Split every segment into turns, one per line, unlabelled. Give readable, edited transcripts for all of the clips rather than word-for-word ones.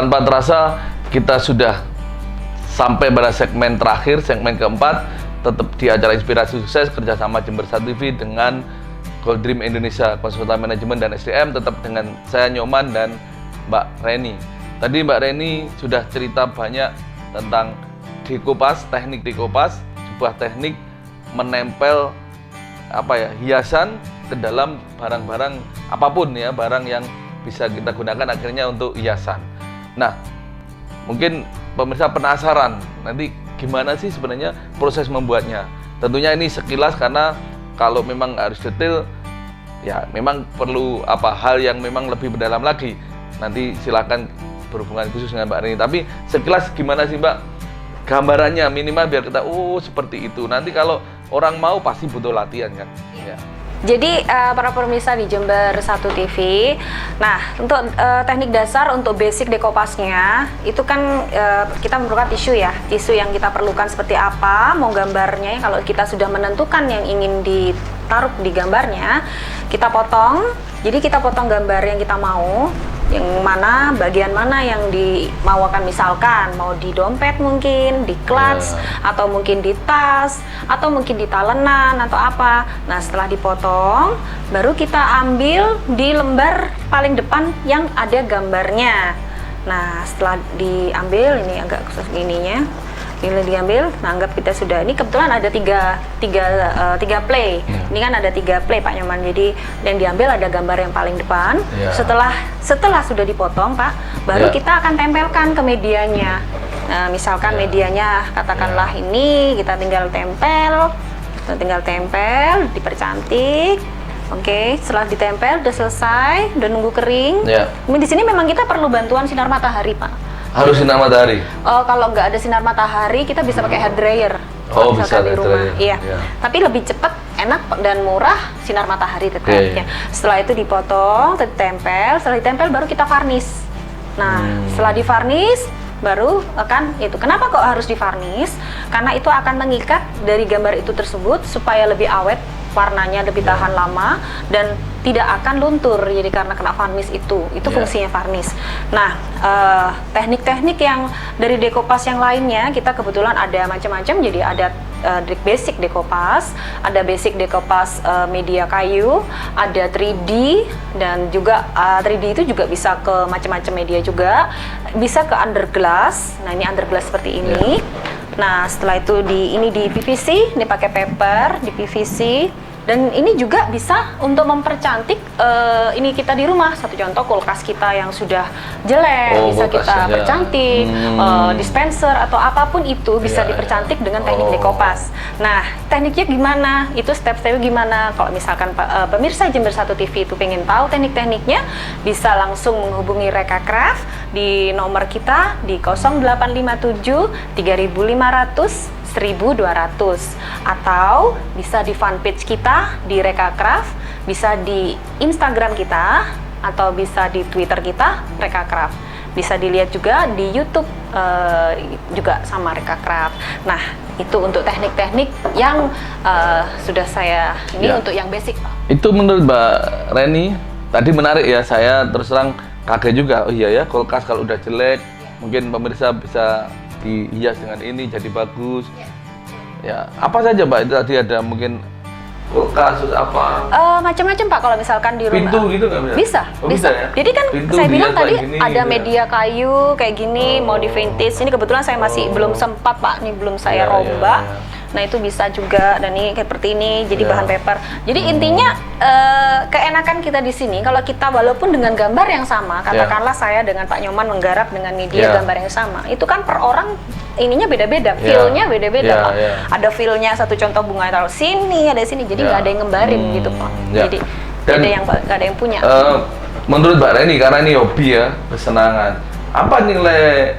tanpa terasa kita sudah sampai pada segmen terakhir, segmen keempat, tetap di acara Inspirasi Sukses kerjasama Jember 1 TV dengan Gold Dream Indonesia Konsultan Manajemen dan SDM, tetap dengan saya Nyoman dan Mbak Reni. Tadi Mbak Reni sudah cerita banyak tentang dekopas, teknik dekopas, sebuah teknik menempel hiasan ke dalam barang-barang apapun ya, barang yang bisa kita gunakan akhirnya untuk hiasan. Nah, mungkin pemirsa penasaran nanti gimana sih sebenarnya proses membuatnya. Tentunya ini sekilas karena kalau memang harus detail ya memang perlu hal yang memang lebih mendalam lagi. Nanti silakan berhubungan khusus dengan Mbak Reni. Tapi sekilas gimana sih Mbak gambarannya minimal biar kita seperti itu. Nanti kalau orang mau pasti butuh latihan kan. Ya.
Jadi para pemirsa di Jember 1 TV, nah untuk teknik dasar untuk basic dekopasnya itu kan kita memerlukan tisu ya, tisu yang kita perlukan seperti apa, mau gambarnya kalau kita sudah menentukan yang ingin ditaruh di gambarnya, kita potong. Jadi kita potong gambar yang kita mau, yang mana, bagian mana yang dimaukan, misalkan mau di dompet mungkin, di clutch, atau mungkin di tas, atau mungkin di talenan, atau apa. Nah setelah dipotong, baru kita ambil di lembar paling depan yang ada gambarnya. Nah setelah diambil, ini agak khusus ininya, ini diambil, nah anggap kita sudah, ini kebetulan ada tiga play. Ini kan ada 3 play Pak Nyoman, jadi yang diambil ada gambar yang paling depan. Setelah sudah dipotong Pak, baru kita akan tempelkan ke medianya. Nah misalkan medianya katakanlah ini, kita tinggal tempel, dipercantik. Oke, setelah ditempel udah selesai, udah nunggu kering. Di sini memang kita perlu bantuan sinar matahari Pak.
Harus sinar matahari?
Kalau nggak ada sinar matahari, kita bisa pakai hair dryer.
Bisa
di rumah. Iya. Tapi lebih cepat, enak dan murah sinar matahari tetap. Ya. Setelah itu dipotong, ditempel. Setelah ditempel baru kita varnish. Nah, setelah divarnish baru akan itu. Kenapa kok harus divarnish? Karena itu akan mengikat dari gambar itu tersebut supaya lebih awet, warnanya lebih tahan lama dan tidak akan luntur. Jadi karena kena varnish itu fungsinya varnish. Nah, teknik-teknik yang dari dekopas yang lainnya kita kebetulan ada macam-macam. Jadi ada basic dekopas, ada basic dekopas media kayu, ada 3D dan juga 3D itu juga bisa ke macam-macam media juga, bisa ke underglass. Nah ini underglass seperti ini. Nah setelah itu ini di PVC, ini pakai paper di PVC. Dan ini juga bisa untuk mempercantik ini kita di rumah. Satu contoh kulkas kita yang sudah jelek bisa kita percantik, dispenser atau apapun itu bisa dipercantik dengan teknik dekopas. Nah tekniknya gimana? Itu step-stepnya gimana? Kalau misalkan pemirsa Jember 1 TV itu pengen tahu teknik-tekniknya, bisa langsung menghubungi Reka Craft di nomor kita di 0857 3500 1200 atau bisa di fanpage kita di Reka Craft, bisa di Instagram kita atau bisa di Twitter kita Reka Craft. Bisa dilihat juga di YouTube juga sama Reka Craft. Nah, itu untuk teknik-teknik yang sudah saya untuk yang basic, Pak.
Itu menurut Mbak Reni tadi menarik ya, saya terus terang kaget juga. Oh iya ya, kulkas kalau udah jelek mungkin pemirsa bisa dihias dengan ini jadi bagus. Ya, apa saja Mbak? Itu tadi ada mungkin kulkas apa?
Macam-macam Pak, kalau misalkan di rumah.
Pintu gitu nggak bisa?
Bisa.
Ya?
Jadi kan
pintu
saya bilang tadi
gini,
ada
gitu
media kayu kayak gini, mau di vintage. Ini kebetulan saya masih belum sempat Pak, ini belum saya rombak. Nah itu bisa juga, dan ini seperti ini jadi bahan paper. Jadi intinya keenakan kita di sini kalau kita walaupun dengan gambar yang sama, katakanlah saya dengan Pak Nyoman menggarap dengan media gambar yang sama, itu kan per orang ininya beda-beda, feel-nya beda-beda Pak. Ada feel-nya, satu contoh bunga taruh sini, ada sini, jadi nggak ada yang ngembarin gitu Pak. Jadi nggak ada yang punya.
Menurut Mbak Reni, karena ini hobi ya, kesenangan, apa nilai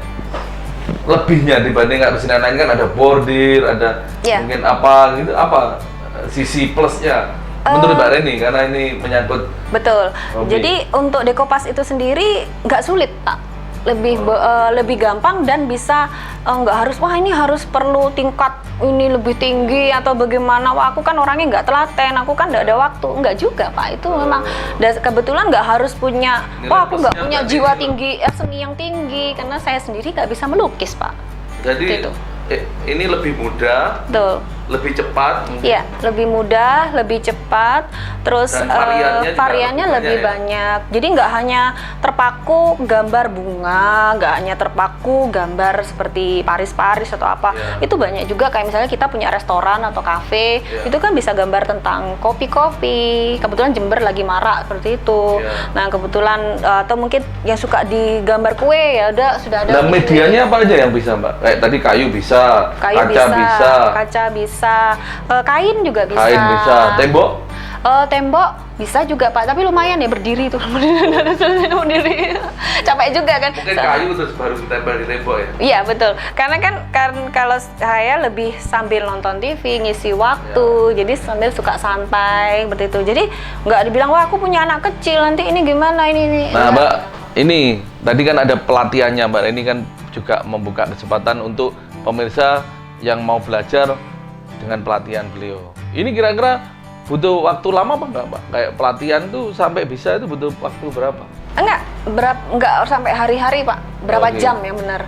lebihnya dibanding mesin lain? Kan ada bordir, ada mungkin apa gitu, apa sisi plusnya menurut Mbak Reni karena ini menyangkut
betul
hobi.
Jadi untuk dekopas itu sendiri nggak sulit Pak. lebih gampang dan bisa nggak harus wah ini harus perlu tingkat ini lebih tinggi atau bagaimana. Wah aku kan orangnya nggak telaten, aku kan nggak ada waktu. Nggak juga Pak, itu memang kebetulan nggak harus punya wah aku nggak punya jiwa tinggi seni yang tinggi karena saya sendiri nggak bisa melukis Pak.
Jadi
Gitu.
Ini lebih mudah,
Betul.
lebih cepat.
Iya, lebih mudah, lebih cepat, terus
Dan
variannya lebih banyak. Jadi nggak hanya terpaku gambar bunga, nggak hanya terpaku gambar seperti Paris atau apa.
Iya.
Itu banyak juga kayak misalnya kita punya restoran atau kafe,
Iya.
itu kan bisa gambar tentang kopi-kopi. Kebetulan Jember lagi marak seperti itu.
Iya.
Nah kebetulan atau mungkin yang suka digambar kue ya udah sudah ada.
Nah, medianya apa aja yang bisa Mbak? Kayak tadi kayu bisa,
Kayu
kaca bisa,
kaca bisa, kain juga bisa.
kain bisa, tembok.
Tembok bisa juga Pak, tapi lumayan ya berdiri tuh. Berdiri. Capek juga kan.
Mungkin kayu terus baru ditempel di tembok ya?
Iya betul, karena kan kalau saya lebih sambil nonton TV, ngisi waktu, jadi sambil suka santai seperti itu. Jadi nggak dibilang wah aku punya anak kecil nanti ini gimana ini.
Nah Mbak, ini tadi kan ada pelatihannya Mbak, ini kan juga membuka kesempatan untuk pemirsa yang mau belajar dengan pelatihan beliau. Ini kira-kira butuh waktu lama apa enggak Mbak? Kayak pelatihan tuh sampai bisa itu butuh waktu berapa?
Enggak sampai hari-hari Pak, berapa
Oke.
jam yang benar.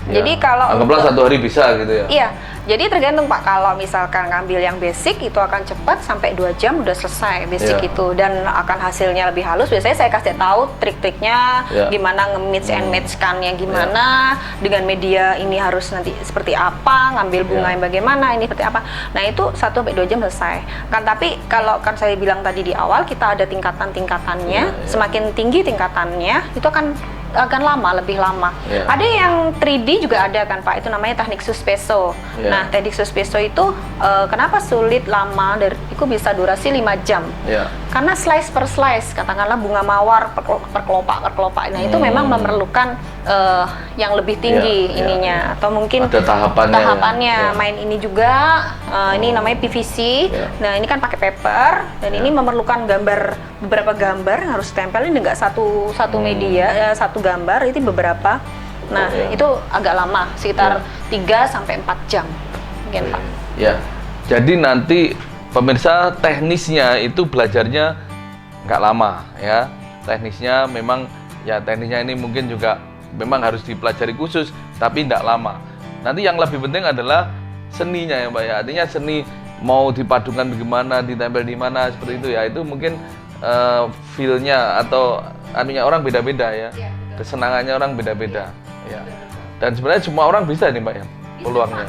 Ya.
Jadi kalau
anggaplah 1 hari bisa gitu ya?
Iya, jadi tergantung Pak. Kalau misalkan ngambil yang basic itu akan cepat sampai 2 jam udah selesai basic
Iya.
itu dan akan hasilnya lebih halus. Biasanya saya kasih tahu trik-triknya,
Iya.
gimana nge-mix and match-kannya gimana, dengan media ini harus nanti seperti apa, ngambil bunga
Iya.
yang bagaimana, ini seperti apa. Nah itu 1 sampai 2 jam selesai. Kan tapi kalau kan saya bilang tadi di awal kita ada tingkatan-tingkatannya,
Iya, iya.
semakin tinggi tingkatannya itu akan lama, lebih lama.
Iya.
Ada yang 3D juga ada kan Pak, itu namanya teknik suspeso.
Iya.
Nah, teknik suspeso itu kenapa sulit lama, itu bisa durasi 5 jam.
Ya.
Karena slice per slice, katakanlah bunga mawar per kelopak. Nah, itu memang memerlukan yang lebih tinggi
Iya, iya,
ininya. Atau mungkin
Ada tahapannya ya.
main ini juga, ini namanya PVC.
Iya.
Nah, ini kan pakai paper dan ini memerlukan beberapa gambar yang harus ditempelin nggak satu media, satu gambar itu beberapa. Nah,
Iya.
itu agak lama, sekitar 3 sampai 4 jam. Mungkin, Pak.
Ya, jadi nanti pemirsa teknisnya itu belajarnya nggak lama ya. Teknisnya memang ya teknisnya ini mungkin juga memang harus dipelajari khusus, tapi nggak lama. Nanti yang lebih penting adalah seninya ya Mbak ya. Artinya seni mau dipadukan bagaimana, ditempel di mana seperti itu ya. Itu mungkin feel-nya atau anunya orang beda-beda ya. Kesenangannya orang beda-beda ya. Dan sebenarnya semua orang bisa nih Mbak ya peluangnya.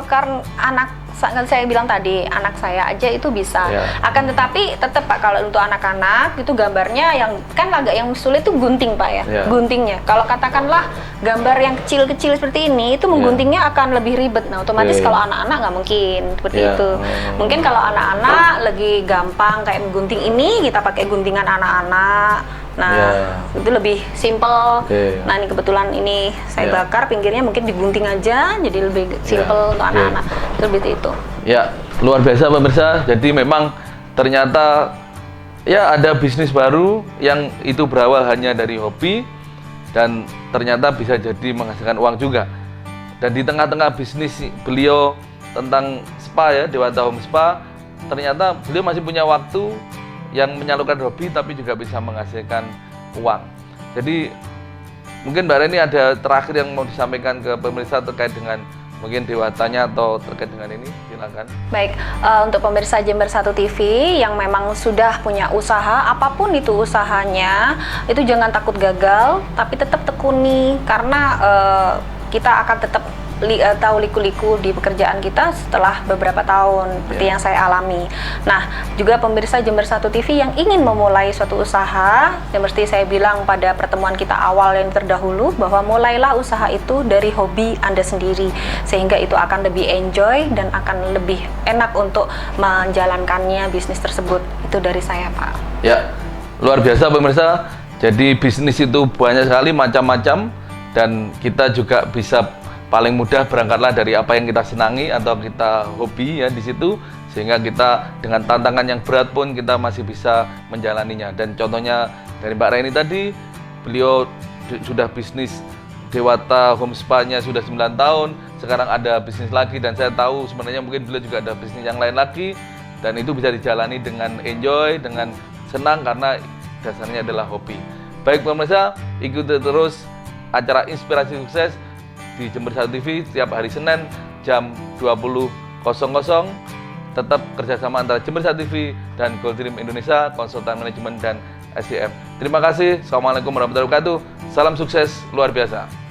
Karena saya bilang tadi, anak saya aja itu bisa.
Ya.
Akan tetapi tetap Pak, kalau untuk anak-anak itu gambarnya yang kan agak yang sulit itu gunting Pak ya,
Ya.
guntingnya. Kalau katakanlah gambar yang kecil-kecil seperti ini, itu mengguntingnya akan lebih ribet. Nah, otomatis
Oke.
kalau anak-anak nggak mungkin seperti
Ya.
itu. Mungkin kalau anak-anak lagi gampang kayak menggunting ini, kita pakai guntingan anak-anak. Nah,
Ya.
itu lebih simple.
Oke.
Nah, ini kebetulan ini saya
Ya.
bakar pinggirnya mungkin digunting aja, jadi lebih simple untuk
Oke.
anak-anak. Lebih itu.
Ya, luar biasa pemirsa. Jadi memang ternyata ya ada bisnis baru yang itu berawal hanya dari hobi dan ternyata bisa jadi menghasilkan uang juga. Dan di tengah-tengah bisnis beliau tentang spa ya, Dewata Home Spa, ternyata beliau masih punya waktu yang menyalurkan hobi tapi juga bisa menghasilkan uang. Jadi mungkin Mbak Reni ada terakhir yang mau disampaikan ke pemirsa terkait dengan mungkin Dewatanya atau terkait dengan ini, silakan.
Baik, untuk pemirsa Jember 1 TV yang memang sudah punya usaha, apapun itu usahanya, itu jangan takut gagal, tapi tetap tekuni karena kita akan tetap tahu liku-liku di pekerjaan kita setelah beberapa tahun seperti yang saya alami. Nah, juga pemirsa Jember 1 TV yang ingin memulai suatu usaha, seperti saya bilang pada pertemuan kita awal yang terdahulu, bahwa mulailah usaha itu dari hobi Anda sendiri, sehingga itu akan lebih enjoy dan akan lebih enak untuk menjalankannya bisnis tersebut. Itu dari saya, Pak.
Ya, luar biasa pemirsa. Jadi bisnis itu banyak sekali macam-macam dan kita juga bisa paling mudah berangkatlah dari apa yang kita senangi atau kita hobi ya di situ, sehingga kita dengan tantangan yang berat pun kita masih bisa menjalaninya. Dan contohnya dari Mbak Reni tadi, beliau sudah bisnis Dewata Home Spa-nya sudah 9 tahun, sekarang ada bisnis lagi, dan saya tahu sebenarnya mungkin beliau juga ada bisnis yang lain lagi, dan itu bisa dijalani dengan enjoy, dengan senang karena dasarnya adalah hobi. Baik pemirsa, ikuti terus acara Inspirasi Sukses di Jember 1 TV setiap hari Senin jam 20.00. Tetap kerjasama antara Jember 1 TV dan Gold Dream Indonesia, Konsultan Manajemen dan SDM. Terima kasih. Assalamualaikum warahmatullahi wabarakatuh. Salam sukses luar biasa.